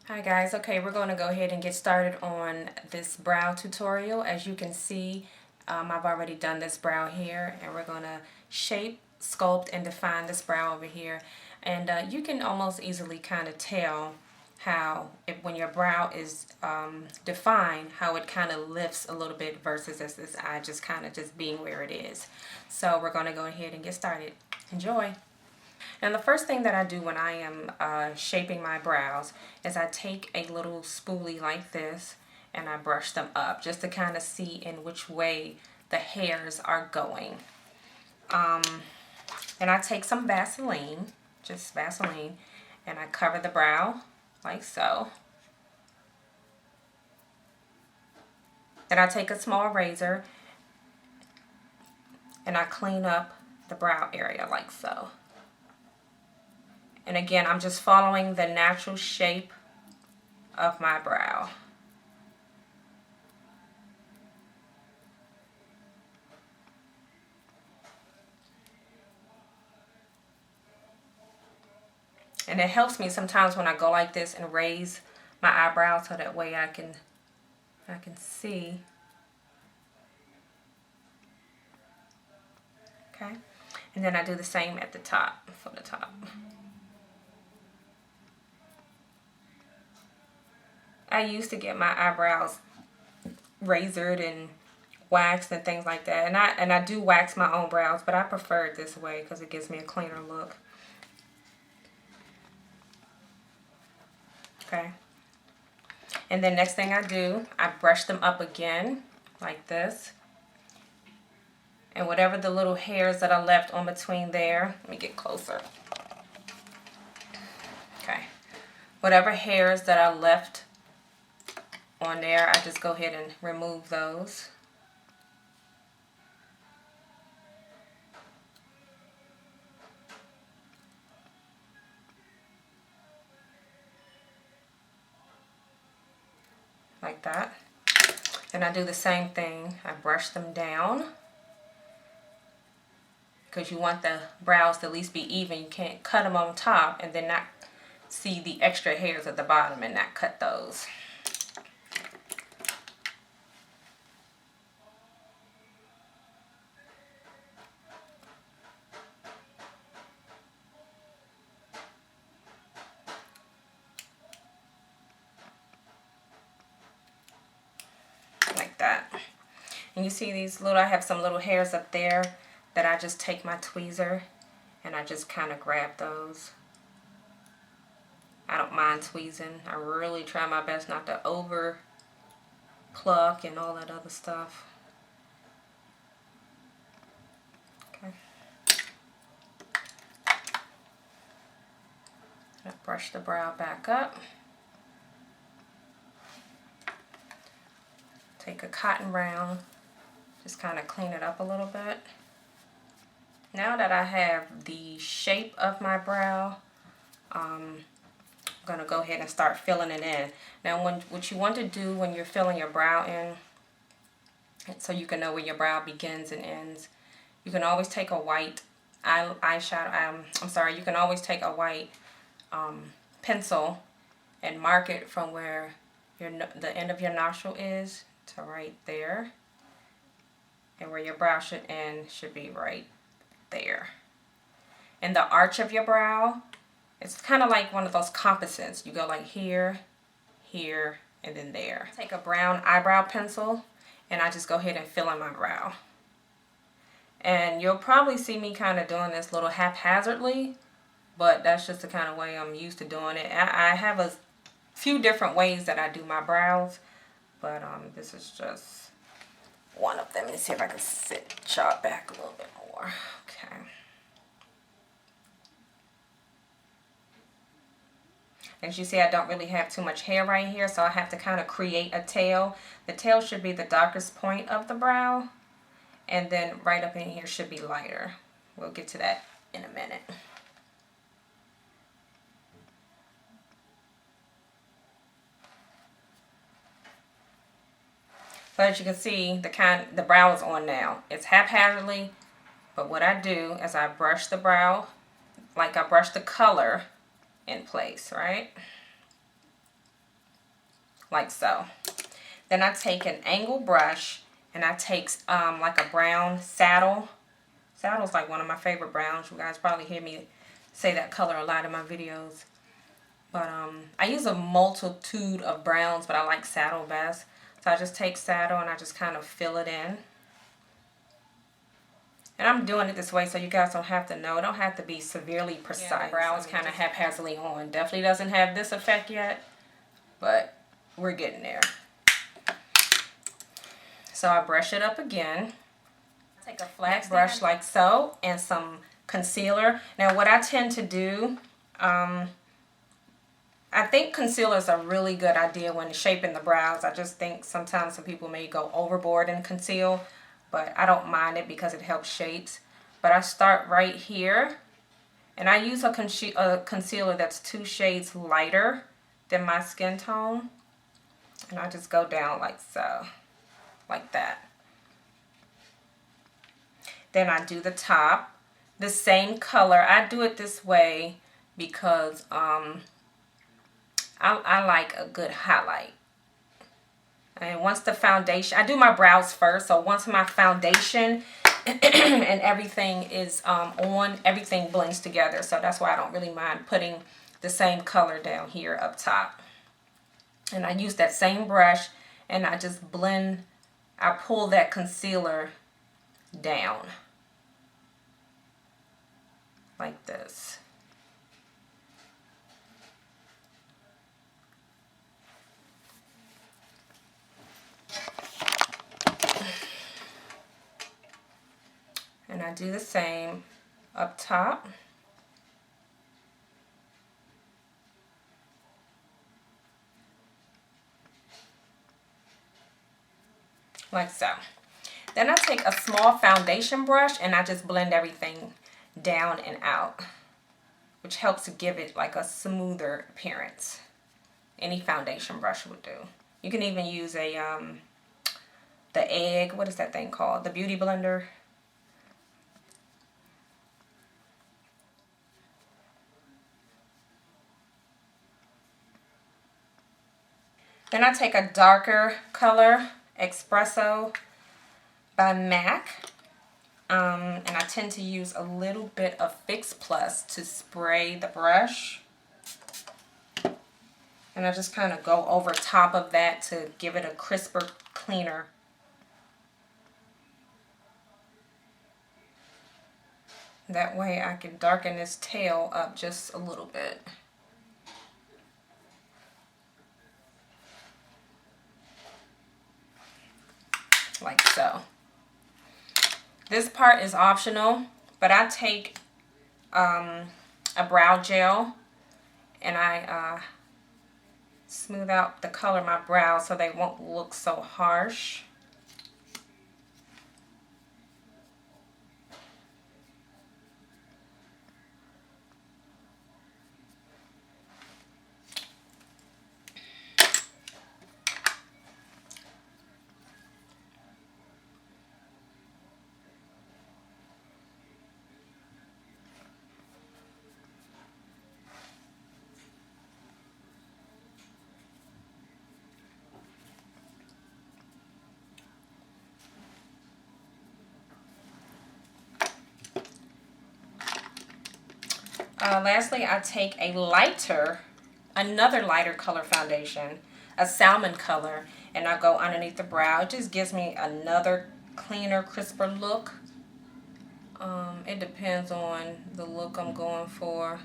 Hi guys, okay, we're going to go ahead and get started on this brow tutorial. As you can see, I've already done this brow here, and we're going to shape, sculpt, and define this brow over here. And you can almost easily kind of tell how, when your brow is defined, how it kind of lifts a little bit versus as this eye just kind of just being where it is. So we're going to go ahead and get started. Enjoy! And the first thing that I do when I am shaping my brows is I take a little spoolie like this and I brush them up just to kind of see in which way the hairs are going. And I take some Vaseline, just Vaseline, and I cover the brow like so. Then I take a small razor and I clean up the brow area like so. And again, I'm just following the natural shape of my brow. And it helps me sometimes when I go like this and raise my eyebrows so that way I can see. Okay. And then I do the same at the top, for the top. I used to get my eyebrows razored and waxed and things like that. And I do wax my own brows, but I prefer it this way because it gives me a cleaner look. Okay. And then next thing I do, I brush them up again like this. And whatever the little hairs that are left on between there, let me get closer. Okay. Whatever hairs that are left on there, I just go ahead and remove those. Like that. Then I do the same thing. I brush them down because you want the brows to at least be even. You can't cut them on top and then not see the extra hairs at the bottom and not cut those. Like that. And you see these little, I have some little hairs up there that I just take my tweezer and I just kind of grab those. I don't mind tweezing. I really try my best not to over pluck and all that other stuff. Okay. I brush the brow back up. Take a cotton round, just kind of clean it up a little bit. Now that I have the shape of my brow, I'm going to go ahead and start filling it in. Now what you want to do when you're filling your brow in, so you can know where your brow begins and ends, you can always take a white eyeshadow, you can always take a white pencil and mark it from where the end of your nostril is to right there, and where your brow should end should be right there. And the arch of your brow, it's kind of like one of those compasses. You go like here, here, and then there. Take a brown eyebrow pencil and I just go ahead and fill in my brow. And you'll probably see me kind of doing this little haphazardly, but that's just the kind of way I'm used to doing it. I have a few different ways that I do my brows, but this is just one of them. Let me see if I can sit chop back a little bit more. Okay. As you see, I don't really have too much hair right here, so I have to kind of create a tail. The tail should be the darkest point of the brow, and then right up in here should be lighter. We'll get to that in a minute. So as you can see, the brow is on now. It's haphazardly, but what I do is I brush the brow like I brush the color in place, right? like so. Then I take an angle brush and I take like a brown saddle. Saddle's like one of my favorite browns. You guys probably hear me say that color a lot in my videos. But I use a multitude of browns, but I like saddle best. So I just take saddle and I just kind of fill it in. And I'm doing it this way so you guys don't have to know. It don't have to be severely precise. Yeah, the brows kind of haphazardly on. Definitely doesn't have this effect yet, but we're getting there. So I brush it up again. Take a flat brush like so and some concealer. Now what I tend to do, I think concealer is a really good idea when shaping the brows. I just think sometimes some people may go overboard and conceal, but I don't mind it because it helps shapes. But I start right here, and I use a concealer that's 2 shades lighter than my skin tone. And I just go down like so, like that. Then I do the top, the same color. I do it this way because I like a good highlight. And once the foundation, I do my brows first, so once my foundation and everything is on, everything blends together. So that's why I don't really mind putting the same color down here up top. And I use that same brush and I just blend, I pull that concealer down like this. And I do the same up top. Like so. Then I take a small foundation brush and I just blend everything down and out, which helps to give it like a smoother appearance. Any foundation brush would do. You can even use a the egg, what is that thing called? The beauty blender. Then I take a darker color, Espresso by MAC. And I tend to use a little bit of Fix Plus to spray the brush. And I just kind of go over top of that to give it a crisper, cleaner. That way I can darken this tail up just a little bit. Like so. This part is optional, but I take a brow gel and I smooth out the color of my brows so they won't look so harsh. Lastly, I take another lighter color foundation, a salmon color, and I go underneath the brow. It just gives me another cleaner, crisper look. It depends on the look I'm going for.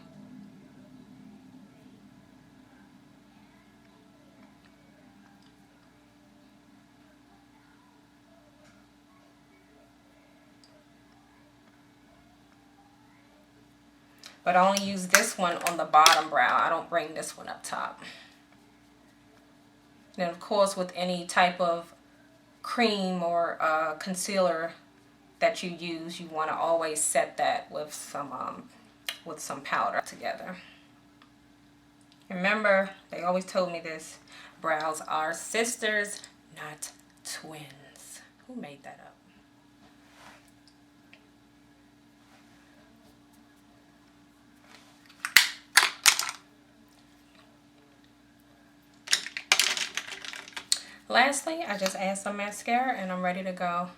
But I only use this one on the bottom brow. I don't bring this one up top. And of course, with any type of cream or concealer that you use, you want to always set that with some powder together. Remember, they always told me this: brows are sisters, not twins. Who made that up? Lastly, I just add some mascara and I'm ready to go.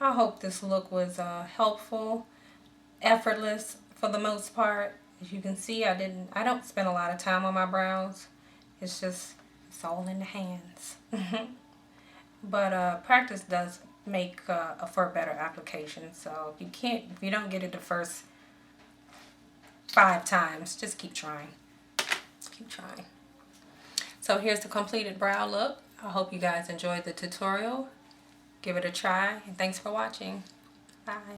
I hope this look was helpful, effortless for the most part. As you can see, I don't spend a lot of time on my brows. It's all in the hands. But practice does make for a better application. So if you don't get it the first 5 times, just keep trying. Keep trying. So here's the completed brow look. I hope you guys enjoyed the tutorial. Give it a try, and thanks for watching. Bye.